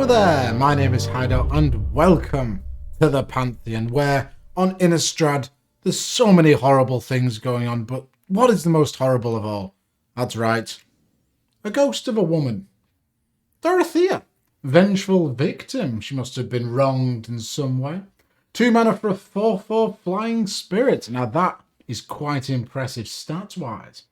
Hello there, my name is Hideout and welcome to the Pantheon, where on Innistrad there's so many horrible things going on, but what is the most horrible of all? That's right, a ghost of a woman. Dorothea, vengeful victim. She must have been wronged in some way. 2 mana for a 4/4 flying spirit. Now that is quite impressive stats-wise.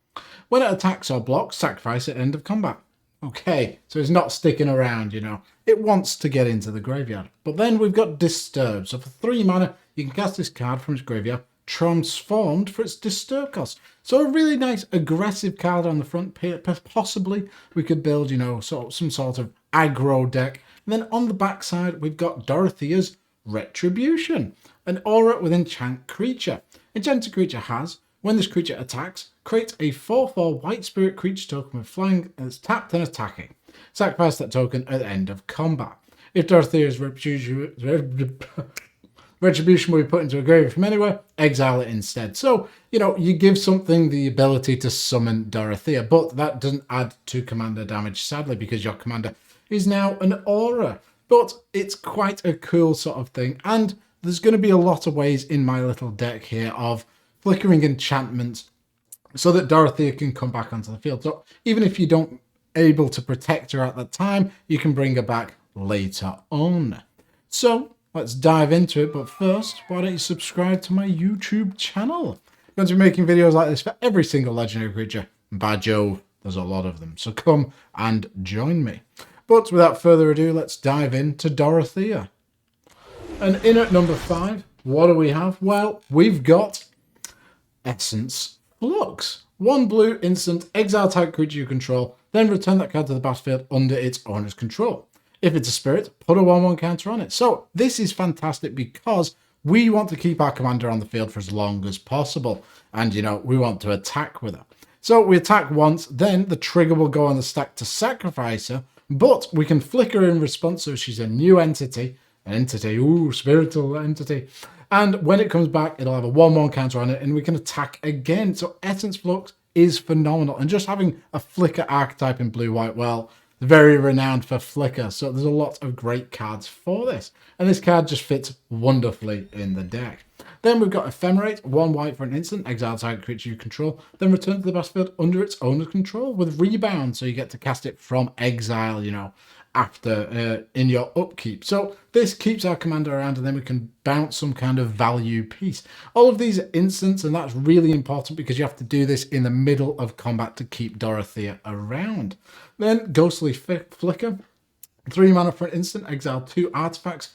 When it attacks or blocks, sacrifice at end of combat. Okay, so it's not sticking around, you know. It wants to get into the graveyard. But then we've got Disturb. So for 3 mana, you can cast this card from its graveyard, transformed for its Disturb cost. So a really nice aggressive card on the front. Possibly we could build, you know, some sort of aggro deck. And then on the back side, we've got Dorothea's Retribution, an aura with enchant creature. Enchanted creature has, when this creature attacks, create a 4/4 white spirit creature token with flying that's tapped and attacking. Sacrifice that token at the end of combat. If Dorothea's Retribution will be put into a graveyard from anywhere, exile it instead. So, you know, you give something the ability to summon Dorothea, but that doesn't add to commander damage, sadly, because your commander is now an aura. But it's quite a cool sort of thing, and there's going to be a lot of ways in my little deck here of flickering enchantments so that Dorothea can come back onto the field. So even if you don't able to protect her at that time, you can bring her back later on. So let's dive into it, but first, why don't you subscribe to my YouTube channel? I'm going to be making videos like this for every single legendary creature, and by Jove, there's a lot of them. So come and join me. But without further ado, let's dive into Dorothea. And in at number 5, what do we have? Well, we've got Essence Flux. 1 blue instant, exile type creature you control, then return that card to the battlefield under its owner's control. If it's a spirit, put a 1/1 counter on it. So this is fantastic because we want to keep our commander on the field for as long as possible. And, you know, we want to attack with her. So we attack once, then the trigger will go on the stack to sacrifice her, but we can flick her in response, so she's a new entity. Spiritual entity. And when it comes back, it'll have a 1/1 counter on it, and we can attack again. So Essence Flux is phenomenal. And just having a flicker archetype in blue-white, well, very renowned for flicker. So there's a lot of great cards for this. And this card just fits wonderfully in the deck. Then we've got Ephemerate, 1 white for an instant, exile target creature you control, then return to the battlefield under its owner's control with rebound. So you get to cast it from exile, you know, after in your upkeep. So this keeps our commander around, and then we can bounce some kind of value piece. All of these are instants, and that's really important because you have to do this in the middle of combat to keep Dorothea around. Then Ghostly Flicker, 3 mana for an instant, exile 2 artifacts,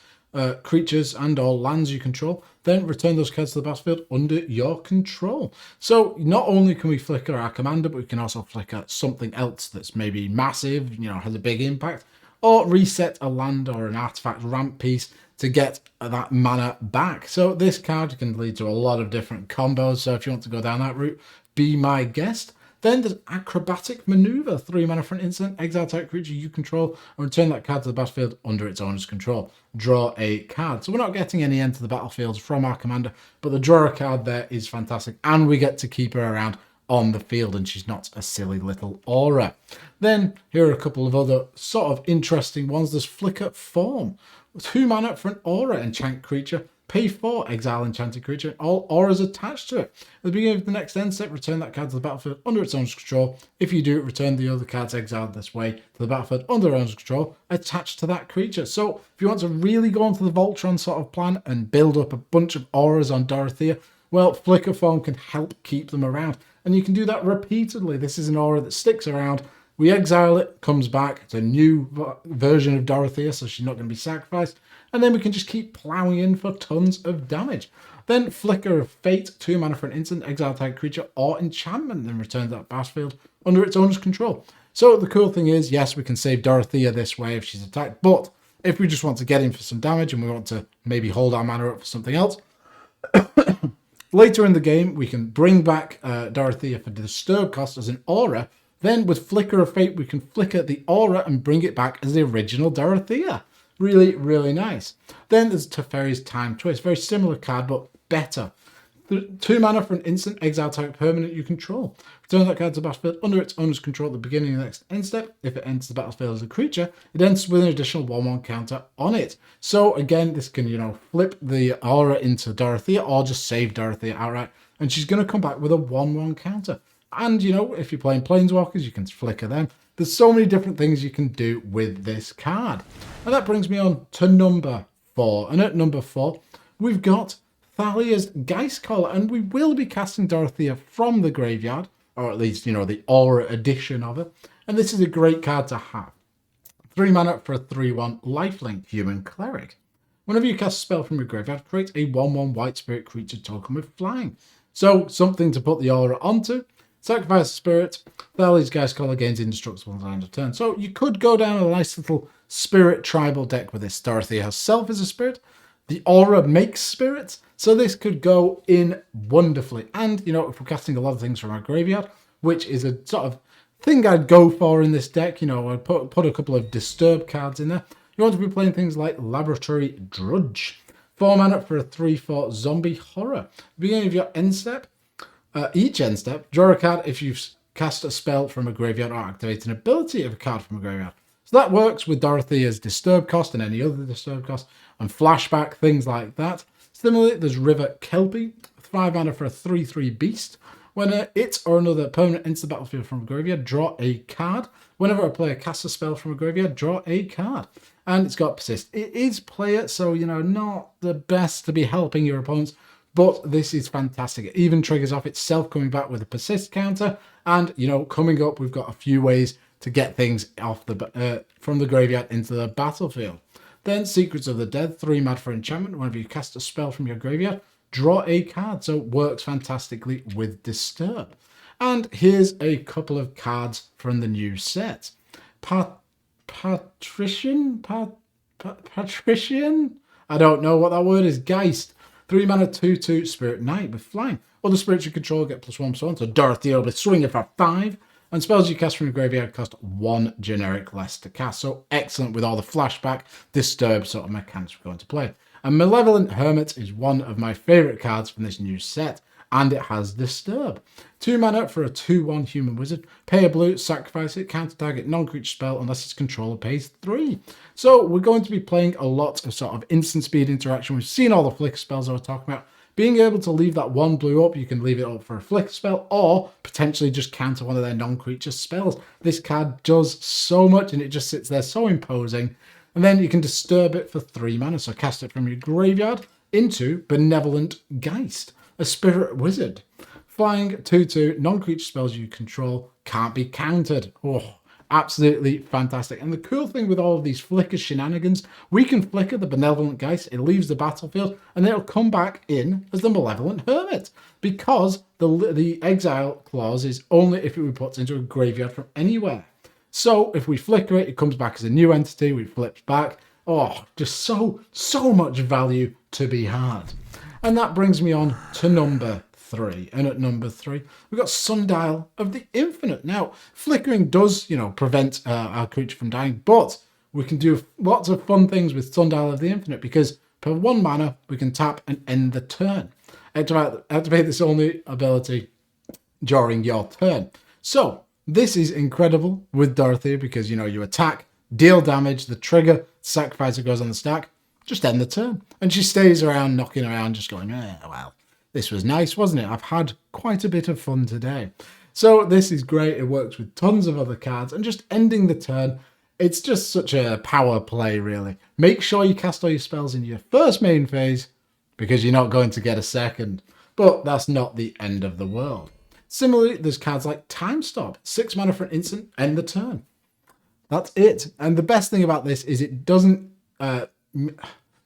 creatures and or lands you control, then return those cards to the battlefield under your control. So not only can we flicker our commander, but we can also flicker something else that's maybe massive, you know, has a big impact, or reset a land or an artifact ramp piece to get that mana back. So this card can lead to a lot of different combos, so if you want to go down that route, be my guest. Then there's Acrobatic Maneuver, 3 mana for an instant, exile type creature you control, and return that card to the battlefield under its owner's control. Draw a card. So we're not getting any enter the battlefield from our commander, but the draw a card there is fantastic, and we get to keep her around on the field, and she's not a silly little aura. Then here are a couple of other sort of interesting ones. There's Flicker Form, 2 mana for an aura enchant creature. Pay 4, exile enchanted creature, all auras attached to it. At the beginning of the next end step, return that card to the battlefield under its owner's control. If you do, return the other cards exiled this way to the battlefield under owner's control, attached to that creature. So if you want to really go into the Voltron sort of plan and build up a bunch of auras on Dorothea, well, Flicker Form can help keep them around. And you can do that repeatedly. This is an aura that sticks around. We exile it, comes back. It's a new version of Dorothea, so she's not going to be sacrificed. And then we can just keep plowing in for tons of damage. Then Flicker of Fate, 2 mana for an instant, exile type creature or enchantment, then return to that battlefield under its owner's control. So the cool thing is, yes, we can save Dorothea this way if she's attacked, but if we just want to get in for some damage and we want to maybe hold our mana up for something else, later in the game, we can bring back Dorothea for the Disturb cost as an aura. Then with Flicker of Fate, we can flicker the aura and bring it back as the original Dorothea. Really, really nice. Then there's Teferi's Time Twist. Very similar card, but better. 2 mana for an instant, exile target permanent you control. Return that card to the battlefield under its owner's control at the beginning of the next end step. If it enters the battlefield as a creature, it enters with an additional 1/1 counter on it. So again, this can, flip the aura into Dorothea or just save Dorothea outright. And she's going to come back with a 1/1 counter. And, if you're playing Planeswalkers, you can flicker them. There's so many different things you can do with this card. And that brings me on to number 4. And at number 4, we've got Thalia's Geist Caller. And we will be casting Dorothea from the graveyard, or at least, the Aura edition of her. And this is a great card to have. 3 mana for a 3/1 lifelink human cleric. Whenever you cast a spell from your graveyard, create a 1/1 white spirit creature token with flying. So, something to put the aura onto. Sacrifice a spirit. Thalia's Geist Caller gains indestructible at the end of turn. So you could go down a nice little spirit tribal deck with this. Dorothea herself is a spirit. The aura makes spirits. So this could go in wonderfully. And, if we're casting a lot of things from our graveyard, which is a sort of thing I'd go for in this deck, I'd put a couple of disturb cards in there. You want to be playing things like Laboratory Drudge. 4 mana for a 3/4 zombie horror. Beginning of your end step. Each end step, draw a card if you've cast a spell from a graveyard or activate an ability of a card from a graveyard. So that works with Dorothea's disturb cost and any other disturb cost and flashback, things like that. Similarly, there's River Kelpie, 5 mana for a 3/3 beast. When it or another permanent enters the battlefield from a graveyard, draw a card. Whenever a player casts a spell from a graveyard, draw a card. And it's got persist. It is player, so, not the best to be helping your opponents. But this is fantastic. It even triggers off itself coming back with a persist counter. And, coming up, we've got a few ways to get things off from the graveyard into the battlefield. Then Secrets of the Dead, 3 mana for enchantment. Whenever you cast a spell from your graveyard, draw a card. So it works fantastically with Disturb. And here's a couple of cards from the new set. Patrician? I don't know what that word is. Geist. 3 mana 2/2 Spirit Knight with flying. Other spirits you control get +1/+1. So Dorothea will be swinging for 5. And spells you cast from your graveyard cost 1 generic less to cast. So excellent with all the flashback, disturb sort of mechanics we're going to play. And Malevolent Hermit is one of my favourite cards from this new set. And it has Disturb. 2 mana for a 2/1 human wizard. Pay a blue, sacrifice it, counter target non-creature spell unless its controller pays 3. So we're going to be playing a lot of sort of instant speed interaction. We've seen all the flicker spells I was talking about. Being able to leave that 1 blue up, you can leave it up for a flicker spell or potentially just counter one of their non-creature spells. This card does so much and it just sits there so imposing. And then you can disturb it for 3 mana. So cast it from your graveyard into Benevolent Geist, a spirit wizard. Flying 2/2, non-creature spells you control can't be countered. Oh, absolutely fantastic. And the cool thing with all of these flicker shenanigans, we can flicker the Benevolent Geist, it leaves the battlefield, and then it'll come back in as the Malevolent Hermit. Because the exile clause is only if it were put into a graveyard from anywhere. So if we flicker it, it comes back as a new entity, we flip back. Oh, just so much value to be had. And that brings me on to number 3. And at number 3, we've got Sundial of the Infinite. Now, flickering does, prevent our creature from dying, but we can do lots of fun things with Sundial of the Infinite because per 1 mana, we can tap and end the turn. Activate this only ability during your turn. So, this is incredible with Dorothea because, you attack, deal damage, the trigger, sacrificer goes on the stack, just end the turn. And she stays around, knocking around, just going, well, this was nice, wasn't it? I've had quite a bit of fun today. So this is great. It works with tons of other cards and just ending the turn. It's just such a power play, really. Make sure you cast all your spells in your first main phase because you're not going to get a second. But that's not the end of the world. Similarly, there's cards like Time Stop. 6 mana for an instant, end the turn. That's it. And the best thing about this is it doesn't...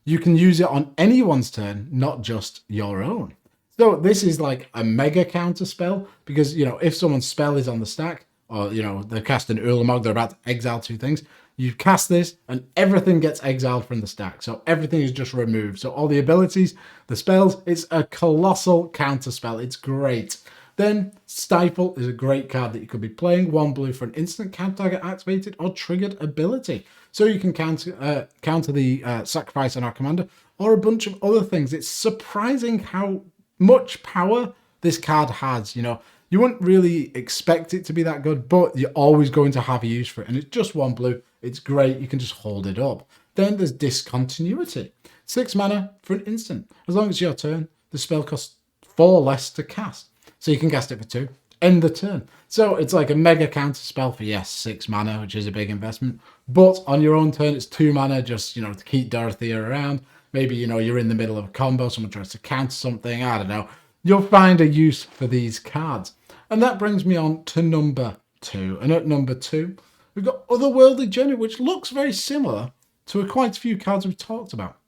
you can use it on anyone's turn, not just your own. So this is like a mega counter spell because, if someone's spell is on the stack or, they're casting Ulamog, they're about to exile 2 things, you cast this and everything gets exiled from the stack. So everything is just removed. So all the abilities, the spells, it's a colossal counter spell. It's great. Then Stifle is a great card that you could be playing. 1 blue for an instant counter target activated or triggered ability. So you can counter the sacrifice on our commander or a bunch of other things. It's surprising how much power this card has. You know, you wouldn't really expect it to be that good, but you're always going to have a use for it. And it's just 1 blue. It's great. You can just hold it up. Then there's Discontinuity. 6 mana for an instant. As long as it's your turn, the spell costs 4 less to cast. So you can cast it for 2. End the turn. So it's like a mega counter spell for, yes, 6 mana, which is a big investment. But on your own turn, it's 2 mana just, you know, to keep Dorothea around. Maybe, you know, you're in the middle of a combo, someone tries to counter something, I don't know. You'll find a use for these cards. And that brings me on to number 2. And at number 2, we've got Otherworldly Journey, which looks very similar to quite a few cards we've talked about.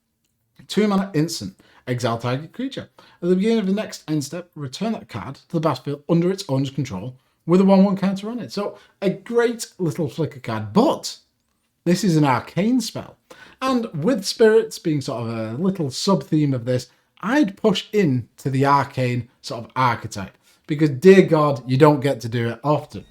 2 mana instant. Exile target creature. At the beginning of the next end step, return that card to the battlefield under its owner's control with a 1/1 counter on it. So a great little flicker card, but this is an arcane spell. And with spirits being sort of a little sub-theme of this, I'd push in to the arcane sort of archetype because, dear God, you don't get to do it often.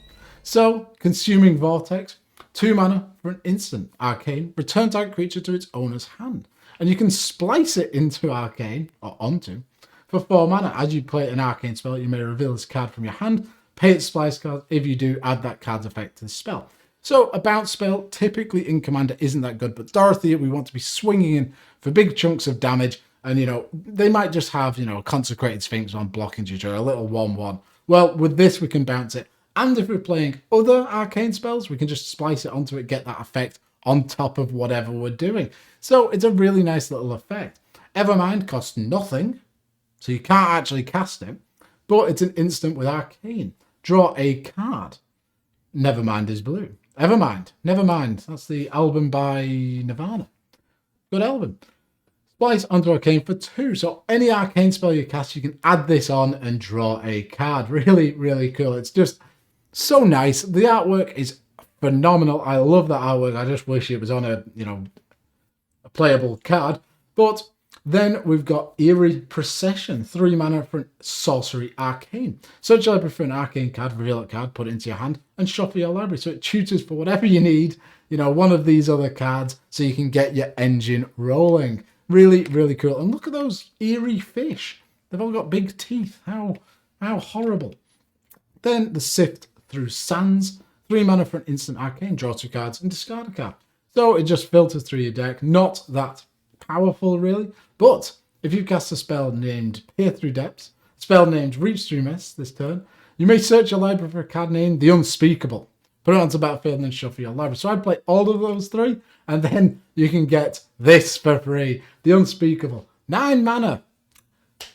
So, Consuming Vortex, 2 mana for an instant arcane, return target creature to its owner's hand. And you can splice it into arcane, or onto, for 4 mana. As you play an arcane spell, you may reveal this card from your hand, pay its splice card. If you do, add that card's effect to the spell. So a bounce spell, typically in Commander, isn't that good. But Dorothea, we want to be swinging in for big chunks of damage. And, you know, they might just have, you know, a Consecrated Sphinx on blocking you, or a little 1/1. Well, with this, we can bounce it. And if we're playing other arcane spells, we can just splice it onto it, get that effect on top of whatever we're doing. So it's a really nice little effect. Evermind costs nothing, so you can't actually cast it, but it's an instant with arcane. Draw a card. Nevermind is blue. Nevermind. That's the album by Nirvana. Good album. Splice onto arcane for 2. So any arcane spell you cast, you can add this on and draw a card. Really, really cool. It's just so nice. The artwork is phenomenal. I love that artwork. I just wish it was on a, you know, a playable card. But then we've got Eerie Procession, 3 mana for Sorcery Arcane. Search your library for an arcane card, reveal that card, put it into your hand, and shuffle your library. So it tutors for whatever you need, you know, one of these other cards, so you can get your engine rolling. Really, really cool. And look at those eerie fish. They've all got big teeth. How horrible. Then the Sift Through Sands, 3 mana for an instant arcane, draw 2 cards and discard a card. So it just filters through your deck. Not that powerful, really. But if you cast a spell named Peer Through Depths, a spell named Reach Through Mist this turn, you may search your library for a card named The Unspeakable. Put it onto the battlefield and then shuffle your library. So I'd play all of those 3, and then you can get this for free. The Unspeakable. 9 mana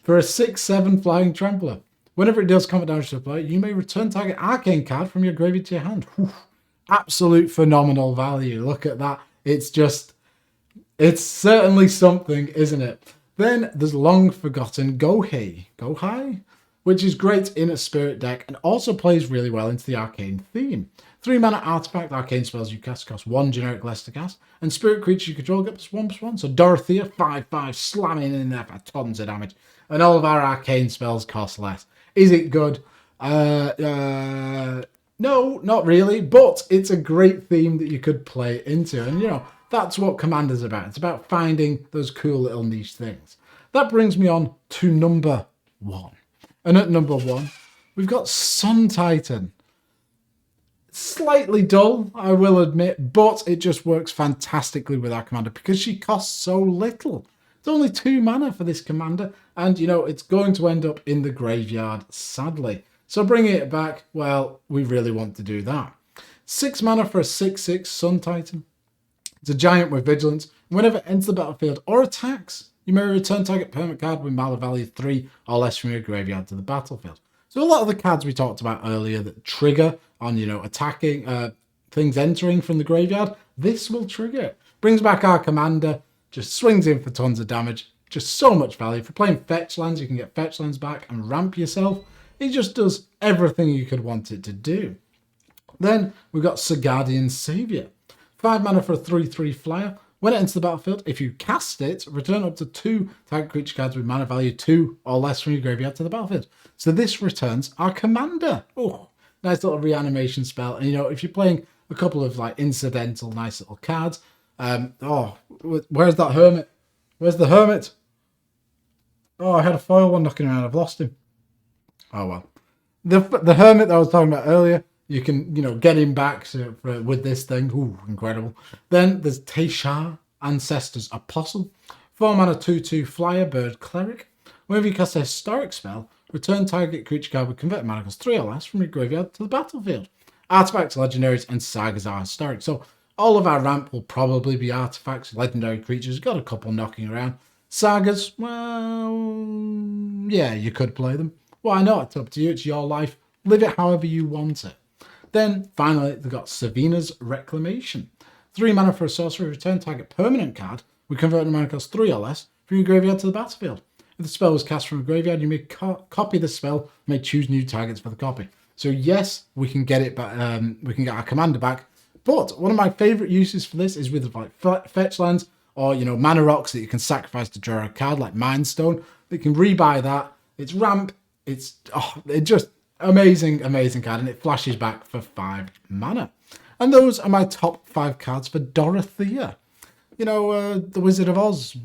for a 6/7 flying trampler. Whenever it deals combat damage to a player, you may return target arcane card from your graveyard to your hand. Whew. Absolute phenomenal value. Look at that. It's certainly something, isn't it? Then there's long forgotten Gohei, which is great in a spirit deck and also plays really well into the arcane theme. 3 mana artifact, arcane spells you cast cost 1 generic less to cast, and spirit creatures you control get +1/+1. So Dorothea, 5/5, slamming in there for tons of damage. And all of our arcane spells cost less. Is it good? No, not really, but it's a great theme that you could play into. And, you know, that's what Commander's about. It's about finding those cool little niche things. That brings me on to number 1. And at number 1, we've got Sun Titan. Slightly dull, I will admit, but it just works fantastically with our commander because she costs so little. It's only 2 mana for this commander, and, you know, it's going to end up in the graveyard, sadly. So bringing it back, well, we really want to do that. 6 mana for a 6/6 Sun Titan. It's a giant with vigilance. Whenever it enters the battlefield or attacks, you may return target permanent card with mana value 3 or less from your graveyard to the battlefield. So a lot of the cards we talked about earlier that trigger on, you know, attacking, things entering from the graveyard, this will trigger it. Brings back our commander, just swings in for tons of damage. Just so much value. For playing fetch lands, you can get fetch lands back and ramp yourself. It just does everything you could want it to do. Then we've got Cigardian Savior. 5 mana for a 3/3 flyer. When it enters the battlefield, if you cast it, return up to 2 target creature cards with mana value 2 or less from your graveyard to the battlefield. So this returns our commander. Oh, nice little reanimation spell. And, you know, if you're playing a couple of, like, incidental nice little cards, where's that hermit? Where's the hermit? Oh, I had a foil one knocking around. I've lost him. Oh, well. The Hermit that I was talking about earlier, you can, get him back with this thing. Ooh, incredible. Then there's Teishar, Ancestor's Apostle. 4-mana 2/2 flyer, bird, cleric. Whenever you cast a historic spell, return target creature card with converted mana cost 3 or less from your graveyard to the battlefield. Artifacts, legendaries, and sagas are historic. So all of our ramp will probably be artifacts, legendary creatures. Got a couple knocking around. Sagas, well, yeah, you could play them. Why not? It's up to you. It's your life. Live it however you want it. Then, finally, they've got Sabina's Reclamation. 3 mana for a sorcery, return target permanent card with converted mana cost 3 or less from your graveyard to the battlefield. If the spell was cast from a graveyard, you may copy the spell, may choose new targets for the copy. So yes, we can get it back. We can get our commander back. But one of my favourite uses for this is with like fetch lands or mana rocks that you can sacrifice to draw a card like Mind Stone. You can rebuy that. It's ramp. It's just amazing card, and it flashes back for 5 mana. And those are my top 5 cards for Dorothea. The Wizard of Oz.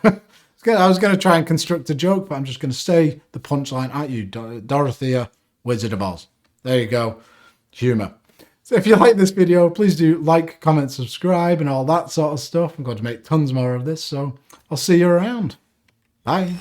I was going to try and construct a joke, but I'm just going to say the punchline at you. Dorothea, Wizard of Oz. There you go. Humour. So if you like this video, please do like, comment, subscribe, and all that sort of stuff. I'm going to make tons more of this, so I'll see you around. Bye.